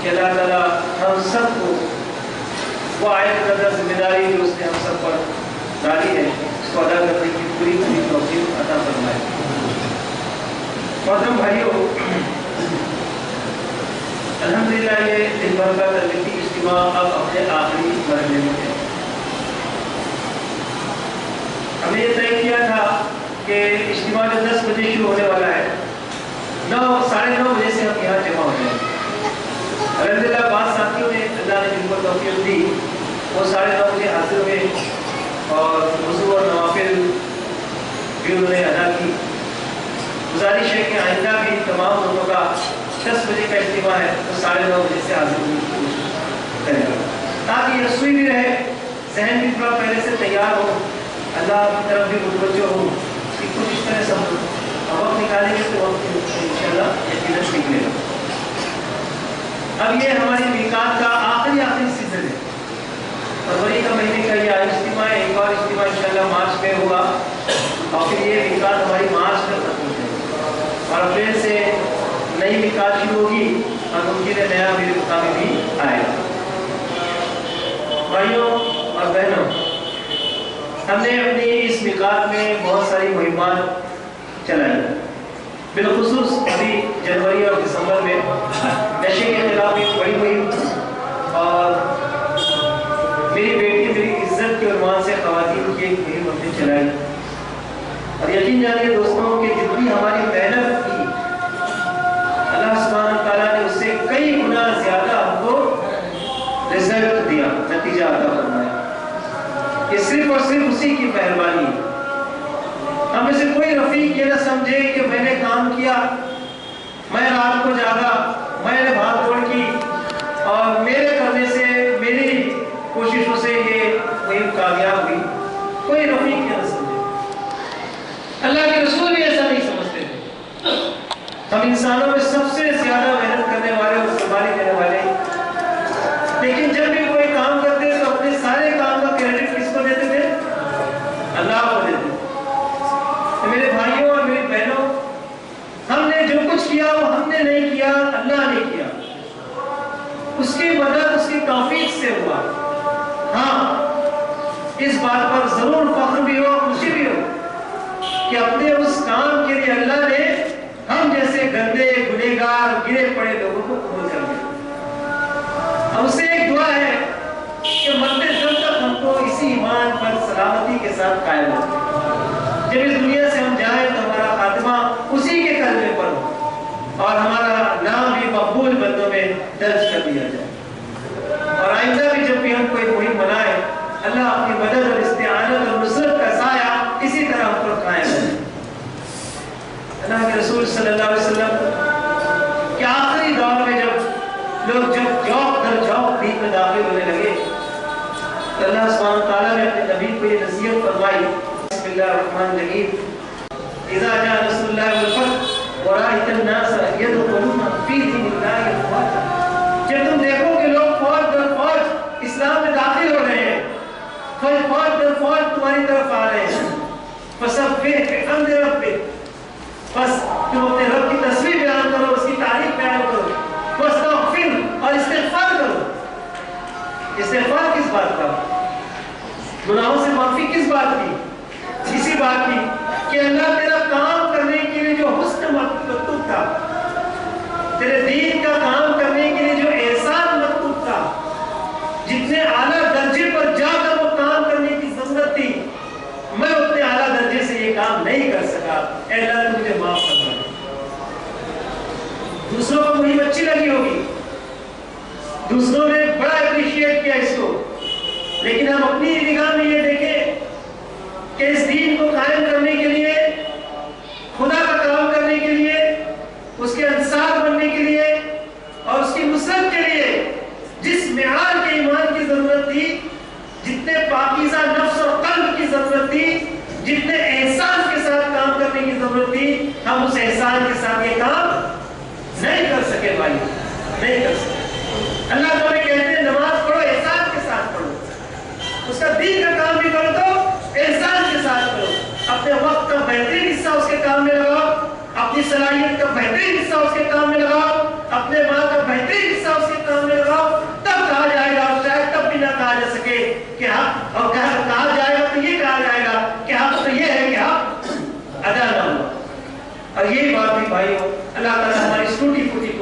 کہ اللہ تعالیٰ ہم سب کو وہ عائد کردہ ذمہ داری جو اس نے ہم سب پر ڈالی ہے اس کو ادا کرنے کی پوری توفیق عطا فرمائے۔ محترم بھائیوں، الحمدللہ یہ دن بھر کا تربیتی اجتماع اب اپنے آخری مرحلے میں ہے۔ ہم نے یہ طے کیا تھا کہ اجتماع جو 10 بجے شروع ہونے والا ہے، 9:30 بجے سے ہم یہاں جمع ہو جائیں گے۔ الحمدللہ بعض ساتھیوں نے اللہ نے جن کو توفیق دی وہ 9:30 بجے حاضر ہوئے اور وضو اور نوافل بھی انہوں نے ادا کی۔ گزارش ہے کہ آئندہ بھی تمام لوگوں کا 10 بجے کا اجتماع ہے تو 9:30 بجے سے حاضر ہونے کی کوشش کرے گا تاکہ رسوئی بھی رہے، ذہن بھی تھوڑا پہلے سے تیار ہو، اللہ کی طرف بھی متوجہ ہو کہ کچھ اس طرح سمجھو اور وقت نکالیں گے تو وقت انشاءاللہ یقیناً نکلے گا۔ اب یہ ہماری میقات کا آخری سیزن ہے، فروری کا مہینے کا یہ اجتماع ہے، ایک اور اجتماع انشاءاللہ مارچ میں ہوگا اور پھر یہ میقات ہماری مارچ میں ختم ہو جائے گی اور اپریل سے نئی میقات شروع ہوگی اور ممکن ہے نیا میرے مقام بھی آئے گا۔ بھائیوں اور بہنوں، ہم نے اپنی اس میقات میں بہت ساری مہمات چلائی، بالخصوص ابھی جنوری اور دسمبر میں نشے کے خلاف ایک بڑی مہم اور میری بیٹی میری عزت کے عنوان سے خواتین کی ایک مہم ہم نے چلائی اور یقین جانیے دوستوں کہ جتنی ہماری محنت کی اللہ سبحانہ تعالیٰ نے اس سے کئی گنا زیادہ ہم کو رزلٹ دیا، نتیجہ عطا فرمایا۔ یہ صرف اور صرف اسی کی مہربانی ہے۔ ہم میں سے کوئی رفیق یہ نہ سمجھے کہ میں نے کام کیا، میں رات کو جاگا، میں نے بھاگ دوڑ کی اور میرے کرنے سے میری کوششوں سے یہ مہم کامیاب ہوئی، کوئی رفیق یہ نہ سمجھے۔ اللہ کے رسول بھی ایسا نہیں سمجھتے تھے۔ ہم انسانوں میں سب سے زیادہ محنت کرنے والے اور قربانی دینے والے، لیکن جب بھی کوئی کام کرتے تو اپنے سارے کام کا کریڈٹ کس کو دیتے تھے؟ اللہ کو دیتے تھے۔ میرے بھائیوں اور میری بہنوں، ہم نے جو کچھ کیا وہ ہم نے نہیں کیا، اللہ نے کیا، اس کی مدد اس کی توفیق سے ہوا۔ ہاں، اس بات پر ضرور فخر بھی ہو، خوشی بھی ہو کہ اپنے اس کام کے لیے اللہ نے ہم جیسے گندے گنہگار گرے پڑے لوگوں کو قبول کر لیا۔ ہم سے ایک دعا ہے کہ مرتے دم تک ہم کو اسی ایمان پر سلامتی کے ساتھ قائم ہو، جب اس دنیا سے ہم جائیں تو ہمارا خاتمہ اسی کے کلمے پر ہو اور ہمارا نام بھی مقبول بندوں میں درج کر دیا جائے۔ اور آئندہ بھی جب بھی ہم کوئی مہم بنائے، اللہ اپنی مدد اور استعانت اور نصرت کا سایہ اسی طرح ہم پر قائم ہے۔ اللہ کے رسول صلی اللہ علیہ وسلم کے آخری دور میں جب لوگ جوق در جوق دین میں داخل ہونے لگے تو اللہ سبحانہ تعالیٰ نے اپنے نبی کو یہ نصیحت فرمائی، بسم اللہ الرحمن الرحیم، اذا جاء نصر اللہ والفتح ورأیت الناس یدخلون فی دین اللہ افواجا، جب تم دیکھو کہ لوگ فوج در فوج اسلام میں داخل ہو رہے ہیں، فوج در فوج تمہاری طرف آ رہے ہیں، فسبح بحمد ربک، بس تم اپنے رب کی تسبیح بیان کرو، اس کی تعریف بیان کرو، واستغفر اور استغفار کرو۔ استغفار کس بات کا؟ گناہوں سے معافی کس بات کی؟ اسی بات کی کہ اللہ تیرا کام کرنے کے لیے جو حسن مکتوب تھا، تیرے دین کا کام کرنے کے لیے جو احسان مکتوب تھا، جتنے اعلیٰ درجے پر جا کر وہ کام کرنے کی ضرورت تھی، میں اتنے اعلیٰ درجے سے یہ کام نہیں کر سکا، اے اللہ نے مجھے معاف فرما۔ دوسروں کو مہم اچھی لگی ہوگی، دوسروں نے بڑا اپریشیٹ کیا اس کو، لیکن ہم اپنی نگاہ میں یہ دیکھیں کہ اس دین کو قائم کرنے کے لیے، خدا کا کام کرنے کے لیے، اس کے انصار بننے کے لیے اور اس کی نصرت کے لیے جس معیار کے ایمان کی ضرورت تھی، جتنے پاکیزہ نفس اور قلب کی ضرورت تھی، جتنے احسان کے ساتھ کام کرنے کی ضرورت تھی، ہم اس احسان کے ساتھ یہ کام نہیں کر سکے بھائی، نہیں کر سکے۔ اللہ تعالیٰ کہتے ہیں نماز پڑھو احسان کے ساتھ پڑھو، اس کا دین کا کام بھی کرو تو احسان کے ساتھ کرو، اپنے وقت کا بہترین حصہ اس کے کام میں لگاؤ، اپنی صلاحیت کا بہترین حصہ اس کے کام میں لگاؤ، اپنے مال کا بہترین حصہ اس کے کام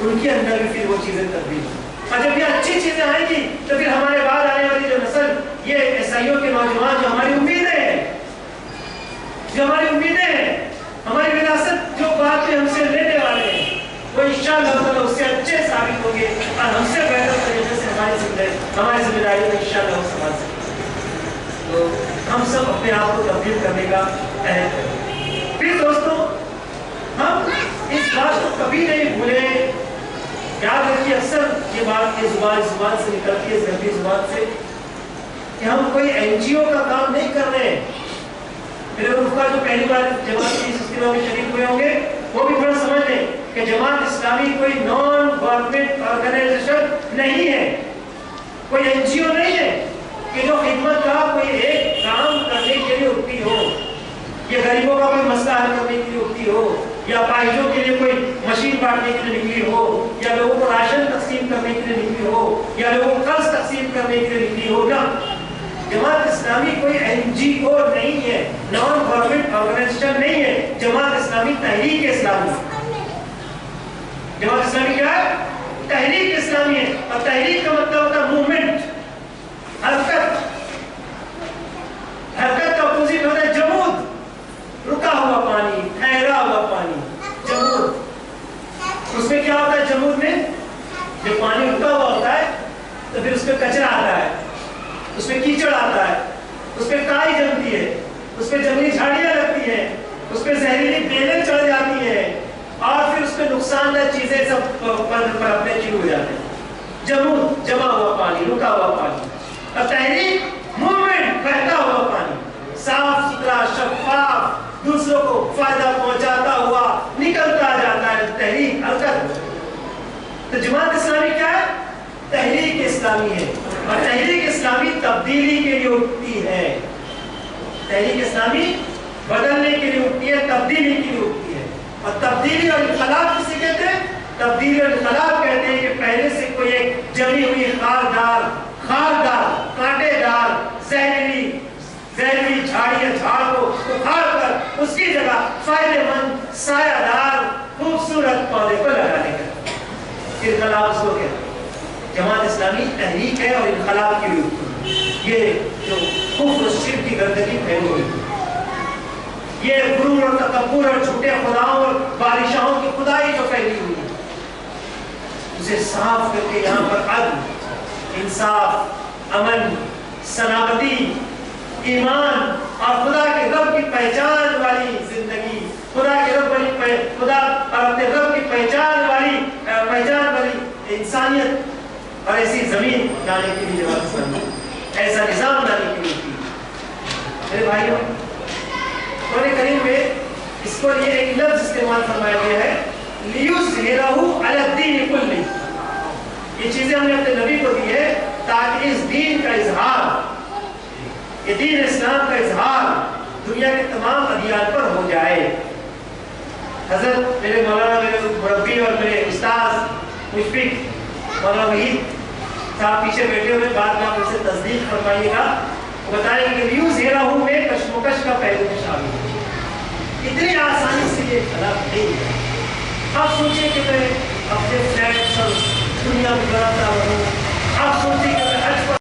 ان کے اندر بھی پھر وہ چیزیں تبدیل ہوں. اور جب یہ اچھی چیزیں آئیں گی تو پھر ہمارے بعد آنے والی جو نسل، یہ عیسائیوں کے نوجوان جو ہماری امیدیں ہیں، جو ہماری امیدیں ہیں، ہماری وراثت جو بعد میں ہم سے لینے والے ہیں، وہ انشاءاللہ تعالیٰ اس سے اچھے ثابت ہوں گے اور ہم سے بہتر طریقے سے ہماری ذمہ داری کو انشاءاللہ وہ سنبھال سکیں گے. تو ہم سب اپنے آپ کو تبدیل کرنے کا عہد کریں. پھر دوستوں، ہم اس بات کو کبھی نہیں بھولیں. یاد رکھیے، اکثر یہ بات یہ زبان سے نکلتی ہے، اس گندی زبان سے، کہ ہم کوئی این جی او کا کام نہیں کر رہے ہیں. میرے رفقا جو پہلی بار جماعت کی اس اجتماع میں شریک ہوئے ہوں گے، وہ بھی تھوڑا سمجھ لیں کہ جماعت اسلامی کوئی نان گورنمنٹ آرگنائزیشن نہیں ہے، کوئی این جی او نہیں ہے کہ جو خدمت کا کوئی ایک کام کرنے کے لیے اٹھتی ہو، یا غریبوں کا کوئی مسئلہ حل کرنے کے لیے اٹھتی ہو، یا پائجوں کے لیے کوئی مشین بانٹنے کے لیے نکلی ہو، یا لوگوں کو راشن تقسیم کرنے کے لیے نکلی ہو، یا لوگوں کو قرض تقسیم کرنے کے لیے نکلی ہو. نہ، جماعت اسلامی کوئی این جی او نہیں ہے، نان گورنمنٹ آرگنائزیشن نہیں ہے. جماعت اسلامی تحریک اسلامی. جماعت اسلامی کیا ہے؟ تحریک اسلامی ہے. اور تحریک کا مطلب ہوتا ہے موومنٹ، حرکت. حرکت کا اپوزٹ ہوتا ہے جمود، رکا ہوا پانی، ٹھہرا ہوا پانی. جمود، اس میں کیا ہوتا ہے؟ جمود میں جب پانی رکا ہوا ہوتا ہے تو پھر اس پہ کچرا آتا ہے، اس میں کیچڑ آتا ہے، اس پہ کائی جمتی ہے، اس پہ جنگلی جھاڑیاں لگتی ہیں، اس پہ زہریلی بیلیں چڑھ جاتی ہیں، اور پھر اس پہ نقصان دہ چیزیں سب پنپنے شروع ہو جاتے ہیں. جمود، جمع ہوا پانی، رکا ہوا پانی. اور تحریک، موومنٹ، بہتا ہوا پانی، صاف ستھرا، شفاف، دوسروں کو فائدہ پہنچاتا ہوا نکلتا جاتا ہے. تحریک، حرکت. تو جماعت اسلامی کیا ہے؟ تحریک اسلامی ہے. اور تحریک اسلامی تبدیلی کے لیے اٹھتی ہے. تحریک اسلامی بدلنے کے لیے اٹھتی ہے، تبدیلی کے لیے اٹھتی ہے. اور تبدیلی اور انقلاب کسے کہتے ہیں؟ تبدیلی اور انقلاب کہتے ہیں کہ پہلے سے کوئی ایک جمی ہوئی خاردار، کانٹے دار، زہریلی جھاڑیاں، جھاڑ کو اکھاڑ کر اس کی جگہ فائدہ مند، سایہ دار، خوبصورت پودے کو لگانے کا انقلاب اس کو کہتے ہیں. جماعت اسلامی تحریک ہے اور انقلاب کی بھی اٹھتی ہے. یہ جو کفر و شرک کی گندگی پھیلی ہوئی، یہ غرور اور تکبر اور جھوٹے خداؤں اور بادشاہوں کی خدائی جو پھیلی ہوئی ہے، اسے صاف کر کے یہاں پر عدل، انصاف، امن، سلامتی، ایمان اور خدا کے رب کی پہچان والی زندگی، خدا اور اپنے رب کی پہچان والی انسانیت اور ایسی زمین لانے کے لیے جماعت اسلامی، ایسا نظام لانے کے لیے تھی. میرے بھائیوں، قرآن کریم میں اس کو یہ ایک لفظ استعمال فرمایا گیا ہے، لِيُظْهِرَهُ عَلَى الدِّينِ كُلِّهِ. یہ چیزیں ہم نے اپنے نبی کو دی ہے تاکہ اس دین کا اظہار، یہ دین اسلام کا اظہار دنیا کے تمام ادیان پر ہو جائے. حضرت میرے مولانا، میرے مربی اور میرے استاذ مشفق مولانا وحید صاحب پیچھے بیٹھے ہوئے، بعد میں آپ اسے تصدیق فرمائیے گا، بتائیں کہ لِيُظْهِرَهُ میں کشمکش کا پہلو شامل ہے. اتنی آسانی سے یہ خلاف نہیں ہے. آپ سوچیں کہ میں اپنے فلیٹس اور دنیا میں بناتا ہوں،